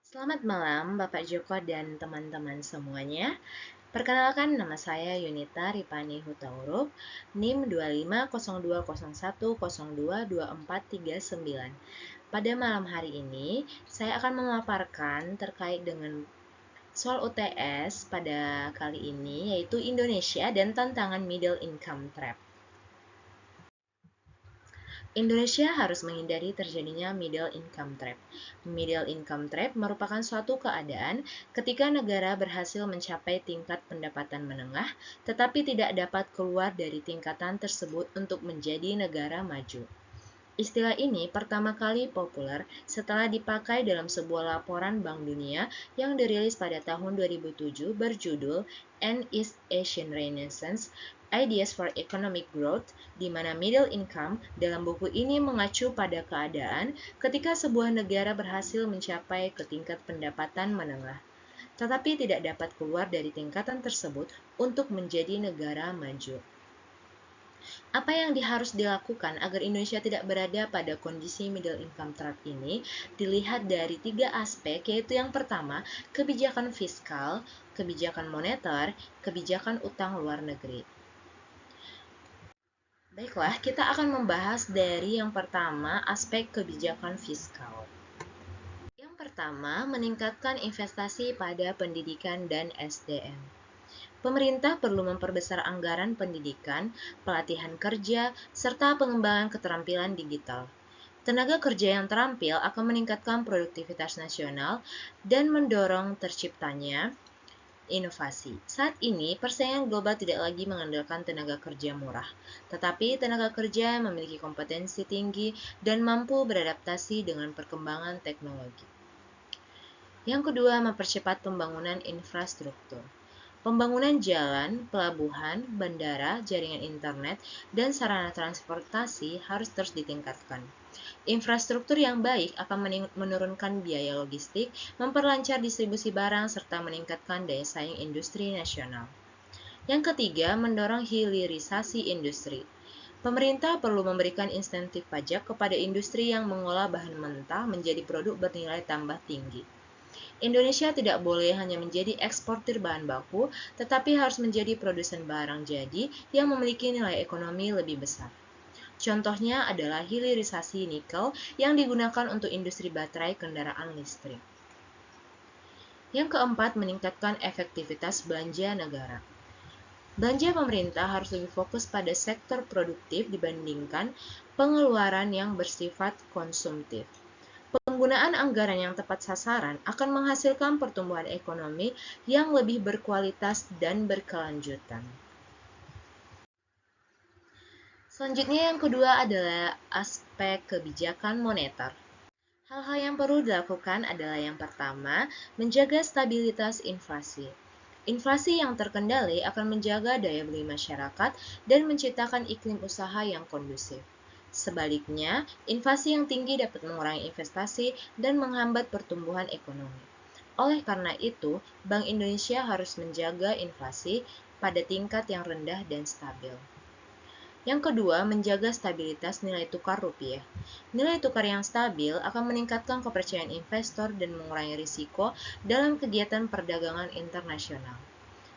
Selamat malam Bapak Joko dan teman-teman semuanya. Perkenalkan nama saya Yunita Ripani Hutauruk, NIM 250201022439. Pada malam hari ini, saya akan memaparkan terkait dengan soal UTS pada kali ini, yaitu Indonesia dan tantangan Middle Income Trap. Indonesia harus menghindari terjadinya middle income trap. Middle income trap merupakan suatu keadaan ketika negara berhasil mencapai tingkat pendapatan menengah, tetapi tidak dapat keluar dari tingkatan tersebut untuk menjadi negara maju. Istilah ini pertama kali populer setelah dipakai dalam sebuah laporan Bank Dunia yang dirilis pada tahun 2007 berjudul An East Asian Renaissance: Ideas for Economic Growth, di mana middle income dalam buku ini mengacu pada keadaan ketika sebuah negara berhasil mencapai ke tingkat pendapatan menengah, tetapi tidak dapat keluar dari tingkatan tersebut untuk menjadi negara maju. Apa yang harus dilakukan agar Indonesia tidak berada pada kondisi middle income trap ini dilihat dari 3 aspek, yaitu yang pertama, kebijakan fiskal, kebijakan moneter, kebijakan utang luar negeri. Baiklah, kita akan membahas dari yang pertama, aspek kebijakan fiskal. Yang pertama, meningkatkan investasi pada pendidikan dan SDM. Pemerintah perlu memperbesar anggaran pendidikan, pelatihan kerja, serta pengembangan keterampilan digital. Tenaga kerja yang terampil akan meningkatkan produktivitas nasional dan mendorong terciptanya inovasi. Saat ini, persaingan global tidak lagi mengandalkan tenaga kerja murah, tetapi tenaga kerja yang memiliki kompetensi tinggi dan mampu beradaptasi dengan perkembangan teknologi. Yang kedua, mempercepat pembangunan infrastruktur. Pembangunan jalan, pelabuhan, bandara, jaringan internet, dan sarana transportasi harus terus ditingkatkan. Infrastruktur yang baik akan menurunkan biaya logistik, memperlancar distribusi barang, serta meningkatkan daya saing industri nasional. Yang ketiga, mendorong hilirisasi industri. Pemerintah perlu memberikan insentif pajak kepada industri yang mengolah bahan mentah menjadi produk bernilai tambah tinggi. Indonesia tidak boleh hanya menjadi eksportir bahan baku, tetapi harus menjadi produsen barang jadi yang memiliki nilai ekonomi lebih besar. Contohnya adalah hilirisasi nikel yang digunakan untuk industri baterai kendaraan listrik. Yang keempat, meningkatkan efektivitas belanja negara. Belanja pemerintah harus lebih fokus pada sektor produktif dibandingkan pengeluaran yang bersifat konsumtif. Penggunaan anggaran yang tepat sasaran akan menghasilkan pertumbuhan ekonomi yang lebih berkualitas dan berkelanjutan. Selanjutnya yang kedua adalah aspek kebijakan moneter. Hal-hal yang perlu dilakukan adalah yang pertama, menjaga stabilitas inflasi. Inflasi yang terkendali akan menjaga daya beli masyarakat dan menciptakan iklim usaha yang kondusif. Sebaliknya, inflasi yang tinggi dapat mengurangi investasi dan menghambat pertumbuhan ekonomi. Oleh karena itu, Bank Indonesia harus menjaga inflasi pada tingkat yang rendah dan stabil. Yang kedua, menjaga stabilitas nilai tukar rupiah. Nilai tukar yang stabil akan meningkatkan kepercayaan investor dan mengurangi risiko dalam kegiatan perdagangan internasional.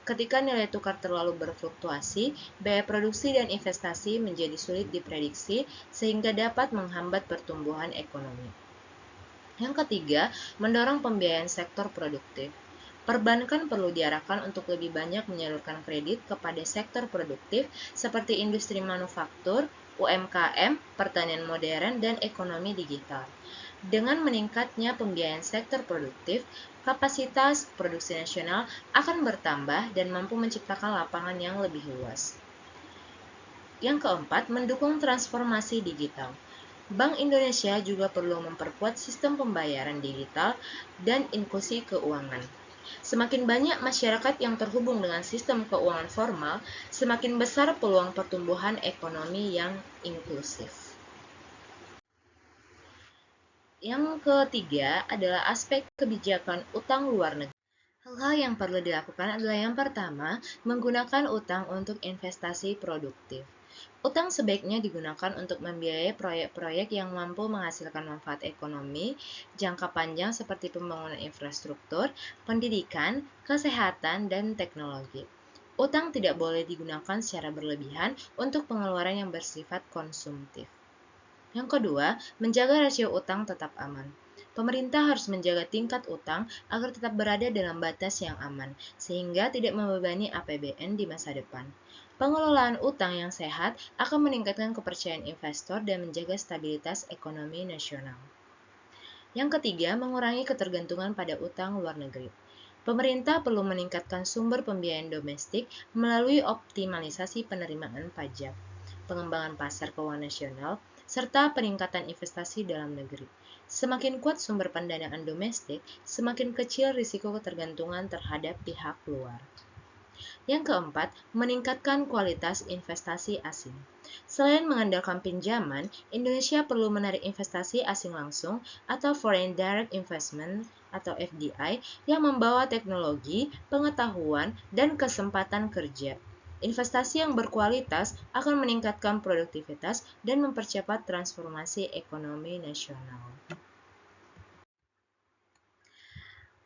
Ketika nilai tukar terlalu berfluktuasi, biaya produksi dan investasi menjadi sulit diprediksi sehingga dapat menghambat pertumbuhan ekonomi. Yang ketiga, mendorong pembiayaan sektor produktif. Perbankan perlu diarahkan untuk lebih banyak menyalurkan kredit kepada sektor produktif seperti industri manufaktur, UMKM, pertanian modern, dan ekonomi digital. Dengan meningkatnya pembiayaan sektor produktif, kapasitas produksi nasional akan bertambah dan mampu menciptakan lapangan yang lebih luas. Yang keempat, mendukung transformasi digital. Bank Indonesia juga perlu memperkuat sistem pembayaran digital dan inklusi keuangan. Semakin banyak masyarakat yang terhubung dengan sistem keuangan formal, semakin besar peluang pertumbuhan ekonomi yang inklusif. Yang ketiga adalah aspek kebijakan utang luar negeri. Hal-hal yang perlu dilakukan adalah yang pertama, menggunakan utang untuk investasi produktif. Utang sebaiknya digunakan untuk membiayai proyek-proyek yang mampu menghasilkan manfaat ekonomi jangka panjang seperti pembangunan infrastruktur, pendidikan, kesehatan, dan teknologi. Utang tidak boleh digunakan secara berlebihan untuk pengeluaran yang bersifat konsumtif. Yang kedua, menjaga rasio utang tetap aman. Pemerintah harus menjaga tingkat utang agar tetap berada dalam batas yang aman, sehingga tidak membebani APBN di masa depan. Pengelolaan utang yang sehat akan meningkatkan kepercayaan investor dan menjaga stabilitas ekonomi nasional. Yang ketiga, mengurangi ketergantungan pada utang luar negeri. Pemerintah perlu meningkatkan sumber pembiayaan domestik melalui optimalisasi penerimaan pajak, pengembangan pasar keuangan nasional, serta peningkatan investasi dalam negeri. Semakin kuat sumber pendanaan domestik, semakin kecil risiko ketergantungan terhadap pihak luar. Yang keempat, meningkatkan kualitas investasi asing. Selain mengandalkan pinjaman, Indonesia perlu menarik investasi asing langsung atau Foreign Direct Investment atau FDI yang membawa teknologi, pengetahuan, dan kesempatan kerja. Investasi yang berkualitas akan meningkatkan produktivitas dan mempercepat transformasi ekonomi nasional.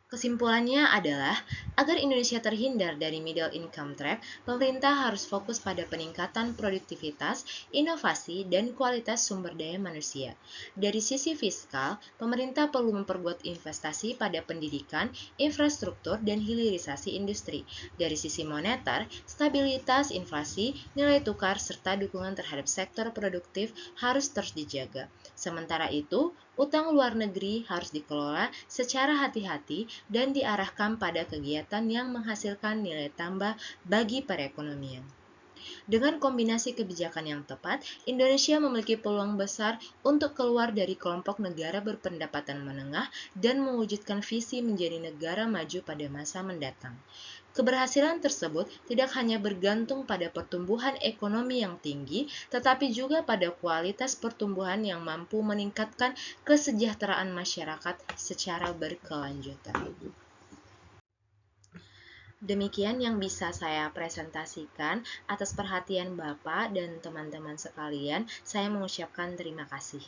Kesimpulannya adalah, agar Indonesia terhindar dari middle income trap, pemerintah harus fokus pada peningkatan produktivitas, inovasi, dan kualitas sumber daya manusia. Dari sisi fiskal, pemerintah perlu memperkuat investasi pada pendidikan, infrastruktur, dan hilirisasi industri. Dari sisi moneter, stabilitas inflasi, nilai tukar, serta dukungan terhadap sektor produktif harus terus dijaga. Sementara itu, utang luar negeri harus dikelola secara hati-hati dan diarahkan pada kegiatan yang menghasilkan nilai tambah bagi perekonomian. Dengan kombinasi kebijakan yang tepat, Indonesia memiliki peluang besar untuk keluar dari kelompok negara berpendapatan menengah dan mewujudkan visi menjadi negara maju pada masa mendatang. Keberhasilan tersebut tidak hanya bergantung pada pertumbuhan ekonomi yang tinggi, tetapi juga pada kualitas pertumbuhan yang mampu meningkatkan kesejahteraan masyarakat secara berkelanjutan. Demikian yang bisa saya presentasikan. Atas perhatian Bapak dan teman-teman sekalian, saya mengucapkan terima kasih.